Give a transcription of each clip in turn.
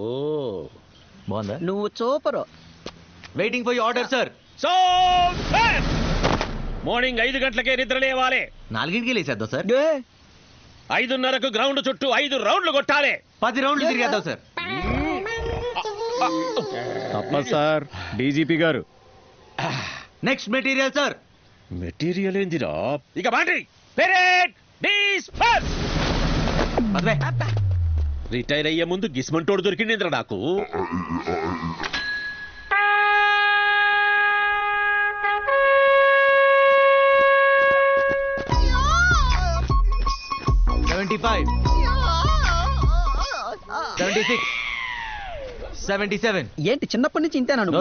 ఓ బాగుందా? నువ్వు super. Waiting for your order sir. So morning 5 గంటలకే నిద్ర లేవాలి. 4ంటికి లేసేద్దాం సార్. 5:30కు గ్రౌండ్ చుట్టూ 5 రౌండ్లు కొట్టాలి. 10 రౌండ్లు తిరిగేద్దాం సార్. తప్పదు సార్ డీజీపీ గారు. Next material sir. మెటీరియల్ ఏందిరా? ఇక బాండి పెరేడ్ డిస్పర్స్. రిటైర్ అయ్యే ముందు గిస్మంటోడు దొరికిందిరా నాకు. ఏంటి చిన్నప్పటి నుంచి ఇంతేనా నువ్వు?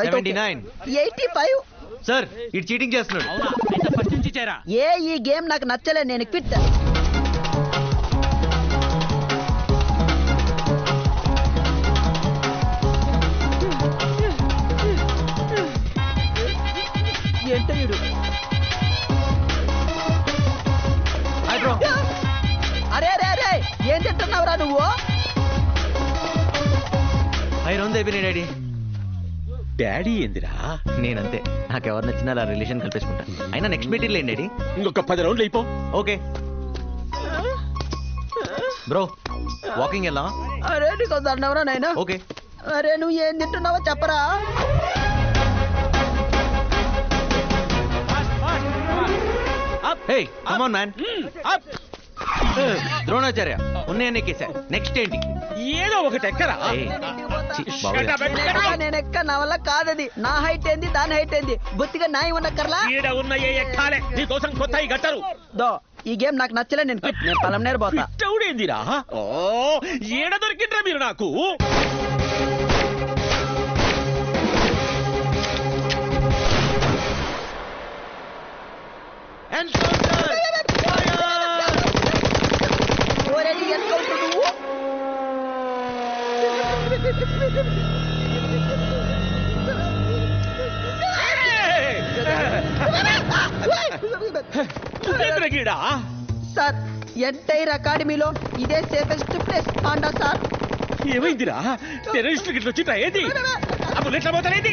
79 85. సార్ ఇటు చీటింగ్ చేస్తున్నాడు. ఈ గేమ్ నాకు నచ్చలే, నేను క్విట్. ఏంటో వీడు. అరే అరే అరే ఏం తింటున్నావురా నువ్వు? డాడీ. డాడీ ఏందిరా? నేనంతే, నాకెవరు నచ్చినా అలా రిలేషన్ కల్పించుకుంటా. అయినా నెక్స్ట్ మెటీరియల్ ఏంటి డాడీ? ఇంకొక 10 రౌండ్లు అయిపో. ఓకే బ్రో, వాకింగ్ వెళ్ళా? అరే నీకు దండవరా నాయనా. ఓకే. అరే నువ్వు ఏం తింటున్నావో చెప్పరా. Hey come on man. Dronacharya ఉన్నాయని ఎక్కేసా. నెక్స్ట్ ఏంటి? ఏదో ఒకటి ఎక్కరా. నేను ఎక్క, నా వల్ల కాదది. నా హైట్ ఏంది, దాని హైట్ ఏంది, బొత్తిగా నాయి ఉన్నక్కర్లా. ఈడ ఉన్న ఏ ఎక్కాలే నీకోసం కొత్త ఈ గట్టరు. దో ఈ గేమ్ నాకు నచ్చలే, నేను quit. నేను పొలం నేరు పోతా. ఏందిరా? ఓ ఏడ దొరికిండ్రా మీరు నాకు. ఓరేది ఎన్కౌంటర్ నువ్వు. సార్ ఎంటైర్ అకాడమీలో ఇదే సేఫెస్ట్ ప్లేస్ పాండా సార్. ఏమైందిరా? టెర్రరిస్టులు గిట్ల వచ్చిందా? ఏది బుల్లెట్ల పోతానేది?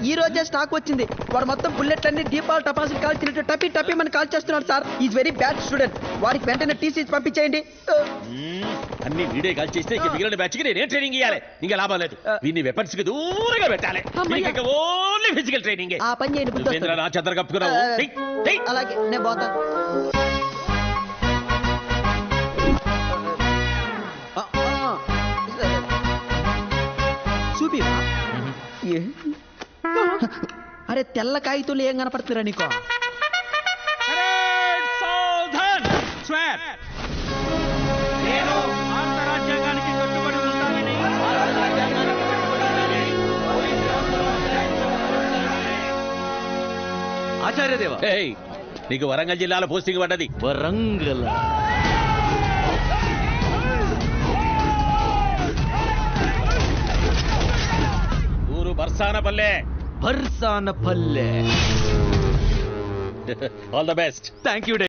ఈ రోజే స్టాక్ వచ్చింది. వాడు మొత్తం బుల్లెట్లన్నీ దీపాలు టపాసులు కాల్చినట్టు టపి టపి మన కాల్ చేస్తున్నాడు sir. Is very bad student. వాడికి వెంటనే టీసీ పంపించేయండి. అన్ని వీడియో కాల్ చేస్తే ఇక మిగిలిన బ్యాచ్ కి నేనే ట్రైనింగ్ ఇవ్వాలి. ఇంకా లాభం లేదు. వీడిని వెపన్స్ కి దూరంగా పెట్టాలి. Only physical training. ఆ పని చేయండి బుద్ధి. నా చెద్దర కప్పుకున్నావు. అలాగే నేను పోతా. చూపి. అరే తెల్ల కాగితాలు ఏం కనపడుతురా నీకు? నేను భారత రాజ్యాంగానికి కట్టుబడి ఉంటానని. ఆచార్యదేవ, నీకు వరంగల్ జిల్లాలో పోస్టింగ్ పడ్డది. వరంగల్ ఊరు Barsanapalle. Barsanapalle. All the best. Thank you.